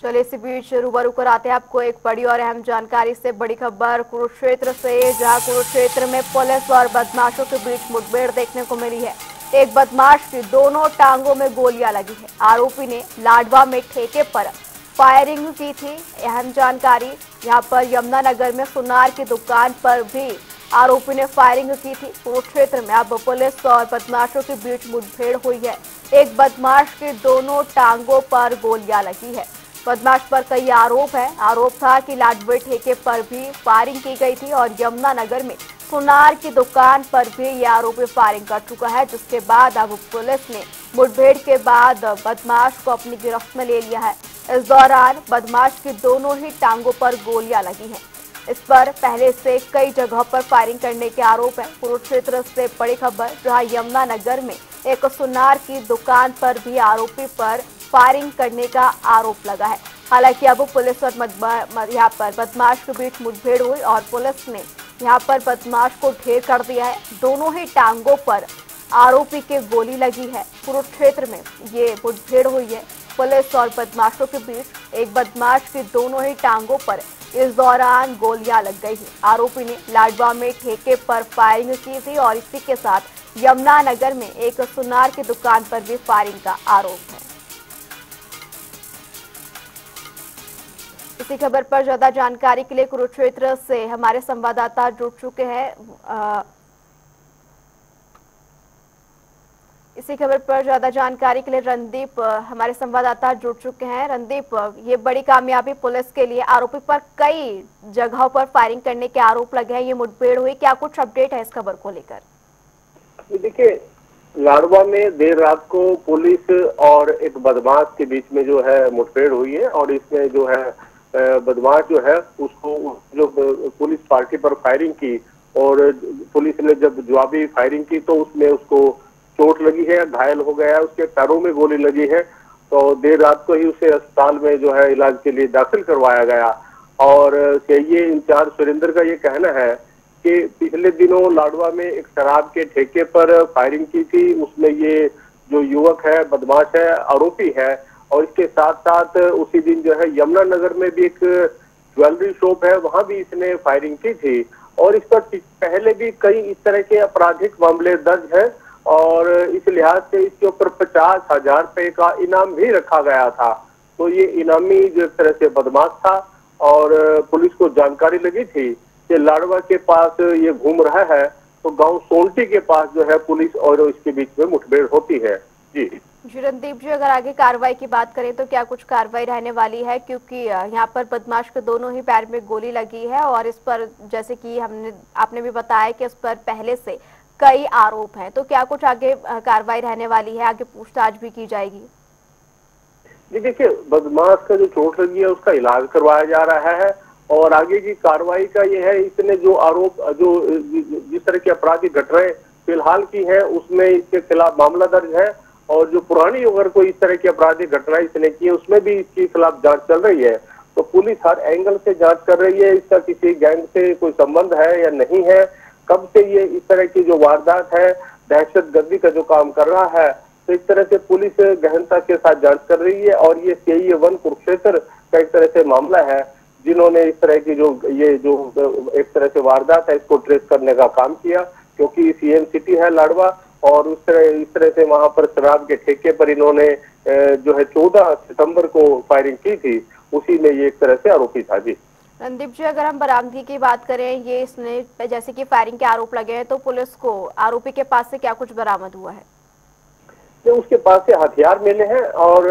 चलिए इसी बीच रूबरू कराते हैं आपको एक बड़ी और अहम जानकारी से। बड़ी खबर कुरुक्षेत्र से, जहां कुरुक्षेत्र में पुलिस और बदमाशों के बीच मुठभेड़ देखने को मिली है। एक बदमाश की दोनों टांगों में गोलियां लगी है। आरोपी ने लाडवा में ठेके पर फायरिंग की थी। अहम जानकारी, यहां पर यमुनानगर में सुनार की दुकान पर भी आरोपी ने फायरिंग की थी। कुरुक्षेत्र में अब पुलिस और बदमाशों के बीच मुठभेड़ हुई है। एक बदमाश की दोनों टांगों पर गोलियां लगी है। बदमाश पर कई आरोप है। आरोप था कि लाडवे ठेके पर भी फायरिंग की गई थी और यमुनानगर में सुनार की दुकान पर भी ये आरोपी फायरिंग कर चुका है, जिसके बाद अब पुलिस ने मुठभेड़ के बाद बदमाश को अपनी गिरफ्त में ले लिया है। इस दौरान बदमाश की दोनों ही टांगों पर गोलियां लगी हैं। इस पर पहले से कई जगहों पर फायरिंग करने के आरोप है। कुरुक्षेत्र से बड़ी खबर, जहां यमुनानगर में एक सुनार की दुकान पर भी आरोपी पर फायरिंग करने का आरोप लगा है। हालांकि अब पुलिस और यहाँ पर बदमाश के बीच मुठभेड़ हुई और पुलिस ने यहाँ पर बदमाश को ढेर कर दिया है। दोनों ही टांगों पर आरोपी के गोली लगी है। कुरुक्षेत्र में ये मुठभेड़ हुई है पुलिस और बदमाशों के बीच। एक बदमाश की दोनों ही टांगों पर इस दौरान गोलियां लग गई है। आरोपी ने लाडवा में ठेके पर फायरिंग की थी और इसी के साथ यमुनानगर में एक सुनार की दुकान पर भी फायरिंग का आरोप है। इसी खबर पर ज्यादा जानकारी के लिए कुरुक्षेत्र से हमारे संवाददाता जुड़ चुके हैं। इसी खबर पर ज्यादा जानकारी के लिए रणदीप हमारे संवाददाता जुड़ चुके हैं। रणदीप, ये बड़ी कामयाबी पुलिस के लिए, आरोपी पर कई जगहों पर फायरिंग करने के आरोप लगे हैं, ये मुठभेड़ हुई, क्या कुछ अपडेट है इस खबर को लेकर? देखिए, लाडवा में देर रात को पुलिस और एक बदमाश के बीच में जो है मुठभेड़ हुई है और इसमें जो है बदमाश जो है उसको जो पुलिस पार्टी पर फायरिंग की और पुलिस ने जब जवाबी फायरिंग की तो उसमें उसको चोट लगी है, घायल हो गया है, उसके पैरों में गोली लगी है। तो देर रात को ही उसे अस्पताल में जो है इलाज के लिए दाखिल करवाया गया। और सीआईए इंचार्ज सुरेंद्र का ये कहना है कि पिछले दिनों लाडवा में एक शराब के ठेके पर फायरिंग की थी। उसमें ये जो युवक है, बदमाश है, आरोपी है। और इसके साथ साथ उसी दिन जो है यमुनानगर में भी एक ज्वेलरी शॉप है, वहां भी इसने फायरिंग की थी। और इस पर पहले भी कई इस तरह के आपराधिक मामले दर्ज हैं और इस लिहाज से इसके ऊपर 50,000 रुपए का इनाम भी रखा गया था। तो ये इनामी जो एक तरह से बदमाश था और पुलिस को जानकारी लगी थी कि लाडवा के पास ये घूम रहा है, तो गांव सोल्टी के पास जो है पुलिस और इसके बीच में मुठभेड़ होती है। जी रणदीप जी, अगर आगे कार्रवाई की बात करें तो क्या कुछ कार्रवाई रहने वाली है? क्योंकि यहाँ पर बदमाश के दोनों ही पैर में गोली लगी है और इस पर जैसे कि आपने भी बताया कि इस पर पहले से कई आरोप हैं, तो क्या कुछ आगे कार्रवाई रहने वाली है? आगे पूछताछ भी की जाएगी? जी देखिए, बदमाश का जो चोट लगी है उसका इलाज करवाया जा रहा है और आगे की कार्रवाई का ये है, इसने जो आरोप जो जिस तरह की आपराधिक घटनाएं फिलहाल की है उसमें इसके खिलाफ मामला दर्ज है और जो पुरानी अगर कोई इस तरह की आपराधिक घटनाएं इसने की है उसमें भी इसके खिलाफ जांच चल रही है। तो पुलिस हर एंगल से जांच कर रही है, इसका किसी गैंग से कोई संबंध है या नहीं है, कब से ये इस तरह की जो वारदात है, दहशतगर्दी का जो काम कर रहा है। तो इस तरह से पुलिस गहनता के साथ जांच कर रही है और ये सीआईए 1 कुरुक्षेत्र का एक तरह से मामला है, जिन्होंने इस तरह की जो ये जो एक तरह से वारदात है इसको ट्रेस करने का काम किया, क्योंकि सीएम सिटी है लाडवा और इस तरह से वहां पर शराब के ठेके पर इन्होंने जो है 14 सितंबर को फायरिंग की थी, उसी में ये एक तरह से आरोपी था। जी रणदीप जी, अगर हम बरामदगी की बात करें, ये इसने जैसे कि फायरिंग के आरोप लगे हैं, तो पुलिस को आरोपी के पास से क्या कुछ बरामद हुआ है? तो उसके पास से हथियार मिले हैं और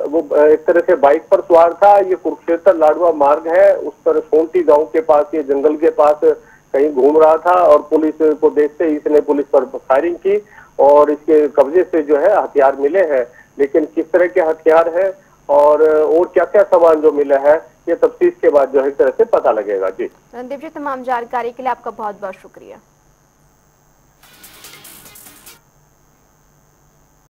वो एक तरह से बाइक पर सवार था। ये कुरुक्षेत्र लाडवा मार्ग है, उस पर सोंटी गांव के पास, ये जंगल के पास कहीं घूम रहा था और पुलिस को देखते ही इसने पुलिस पर फायरिंग की और इसके कब्जे से जो है हथियार मिले हैं। लेकिन किस तरह के हथियार है और क्या क्या सामान जो मिला है, ये तफ्तीश के बाद जो है एक तरह से पता लगेगा। जी रणदीप जी, तमाम जानकारी के लिए आपका बहुत बहुत शुक्रिया।